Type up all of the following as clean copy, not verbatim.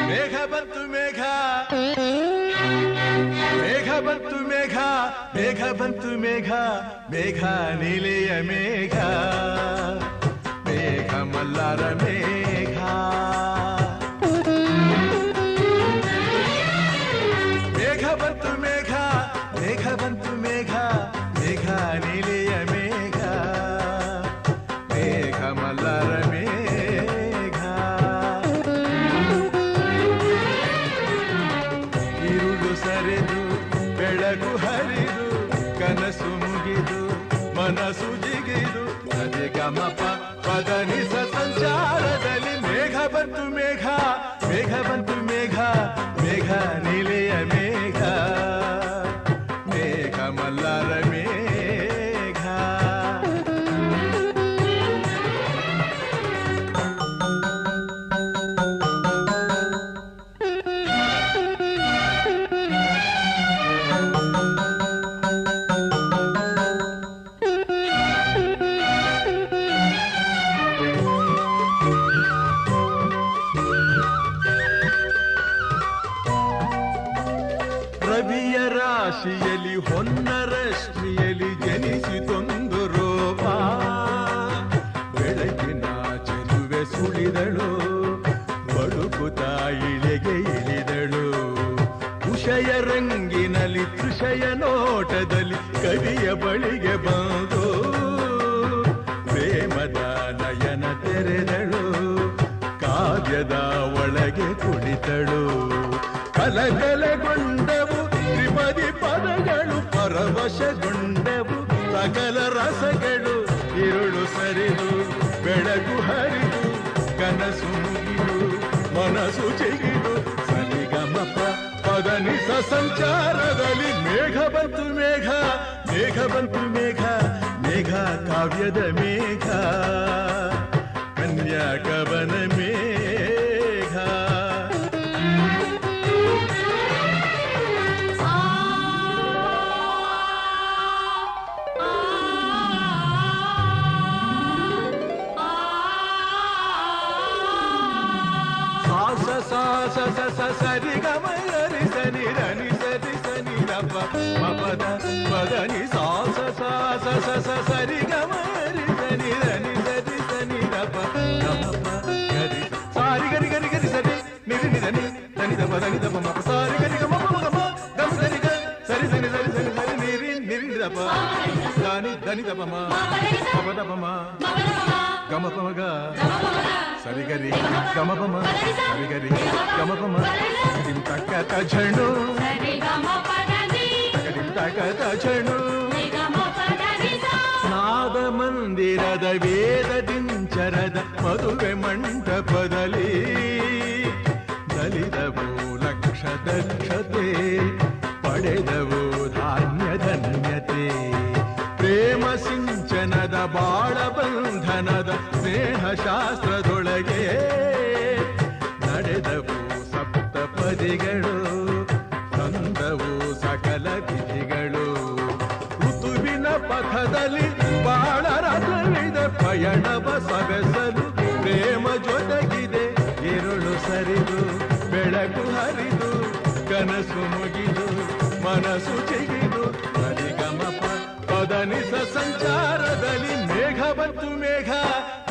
ಮೇಘ ಬಂತು ಮೇಘ, ಮೇಘ ಬಂತು ಮೇಘ, ಮೇಘ ಬಂತು ಮೇಘ, ಮೇಘ ನೀಲೆಯ ಮೇಘ, ಮೇಘ ಮಲ್ಲಾರ ಮೇಘ. ಮೇಘ ಬಂತು ಮೇಘ, ಮೇಘ ಬಂತು ಮೇಘ, ಮೇಘ ನೀಲೆಯ ಮೇಘ, ಮೇಘ ಮಲ್ಲಾರ ಮೇಘ. ಇರುಳು ಸರಿದು ಬೆಳಗು ಹರಿದು ಕನಸು ಮುಗಿದು ಮನಸ್ಸು ಜಿಗಿದು ಅದೇ ಗಮಪ ಪದನಿಸ ಸಂಚಾರದಲ್ಲಿ ಮೇಘ ಬಂತು ಮೇಘ, ಮೇಘ ಬಂತು ಮೇಘ, ಮೇಘ ನೀಲೆಯ ಮೇಘ, ಮೇಘ ಮಲ್ಲಾರ ಮೇಘ. ರವಿಯ ರಾಶಿಯಲ್ಲಿ ಹೊನ್ನ ರಶ್ಮಿಯಲ್ಲಿ ಜನಿಸಿತೊಂದು ರೋಪ, ಬೆಳಕಿನ ಚೆಲುವೆ ಸುಳಿದಳು ಬಡುಕುತ ಇಳೆಗೆ ಇಳಿದಳು. ಉಷಯ ರಂಗಿನಲ್ಲಿ ತೃಷಯ ನೋಟದಲ್ಲಿ ಕವಿಯ ಬಳಿಗೆ ಬಂದು ಪ್ರೇಮದ ನಯನ ತೆರೆದಳು, ಕಾವ್ಯದ ಒಳಗೆ ಕುಳಿತಳು. ಕಲಕಲಗೊಂಡವು ತ್ರಿಪದಿ ಪದಗಳು, ಪರವಶಗೊಂಡವು ಸಕಲ ರಸಗಳು. ಇರುಳು ಸರಿದು ಬೆಳಗು ಹರಿದು ಕನಸು ಮುಗಿದು ಮನಸ್ಸು ಚಿಗಿದು ಸರಿಗಮಪ ಪದನಿಸ ಸಂಚಾರದಲ್ಲಿ ಮೇಘ ಬಂತು ಮೇಘ, ಮೇಘ ಬಂತು ಮೇಘ, ಮೇಘ ಕಾವ್ಯದ ಮೇಘ, ಕನ್ಯಾ ಕವನ ಮೇಘ. ಸರಿ ಗಮರಿ ಸನಿ ರನಿ ಸರಿ ಸನಿ ರಪ ಮಪದ ಪದನಿ ಸಾಸ ಸಾಸ ಸಸ ಸರಿ ಗಮರಿ ಸನಿ ರನಿ ಸರಿ ಸನಿ ರಪ ಗಮಪ ಗರಿ ಸಾರಿ ಗರಿ ಗರಿ ಗರಿ ಸರಿ ನಿರಿ ನಿಧನಿ ಧನಿ ದಪ ಧನಿ ದಪ ಮಪ ಸಾರಿ ಗರಿ ಗಮ ಗಮ ಗಮ ಸರಿ ಗ ಸರಿ ಸರಿ ಸರಿ ಸರಿ ಸರಿ ನಿರಿ ನಿರಿ ದಪ ಧಾನಿ ಧನಿ ದಪ ಮ ಮಪ ದಪ ಮ ಗಮ ಪಮ ಗ ಸರಿ ಗರಿ ಗಮ ಪಮ ಸರಿ ಗರಿ ಗಮ ಪಮ ಡಿಂ ತಕ್ಕತ ಝಣು ಡಿಂ ತಕ್ಕತ ಝಣು. ನಾದ ಮಂದಿರದ ವೇದ ದಿಂಚರದ ಮದುವೆ ಮಂಟಪದಲ್ಲಿ ನಲಿದವು ಲಕ್ಷ ದಕ್ಷತೆ ಪಡೆದವು ಧಾನ್ಯ ಧನ್ಯತೆ. ಪ್ರೇಮ ಸಿಂಚನದ ಬಾಳ ಬಂಧನದ ಸ್ನೇಹ ಶಾಸ್ತ್ರದೊಳಗೆ ನಡೆದವು ಸಪ್ತಪದಿಗಳು, ತಂದವು ಸಕಲ ವಿಧಿಗಳು. ಋತುವಿನ ಪಥದಲ್ಲಿ ಬಾಳ ರಥವಿದೆ, ಪಯಣವ ಸವೆಸಲು ಪ್ರೇಮ ಜೊತೆಗಿದೆ. ಇರುಳು ಸರಿದು ಬೆಳಕು ಹರಿದು ಕನಸು ಮುಗಿದು ಮನಸ್ಸು ಚಿಗಿದು ಸರಿಗಮಪ ಪದನಿಸ ಸಂಚಾರದಲ್ಲಿ ಮೇಘ ಬಂತು ಮೇಘ,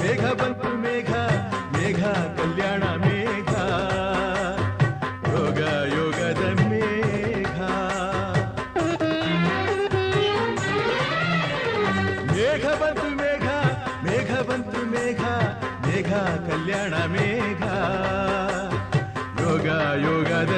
ಮೇಘ ಬಂತು ಮೇಘ, ಮೇಘ ಕಲ್ಯಾಣ ಮೇಘ, ಯೋಗ ಯೋಗದ ಮೇಘ. ಮೇಘ ಬಂತು ಮೇಘ, ಮೇಘ ಬಂತು ಮೇಘ, ಮೇಘ ಕಲ್ಯಾಣ ಮೇಘ, ಯೋಗ ಯೋಗದ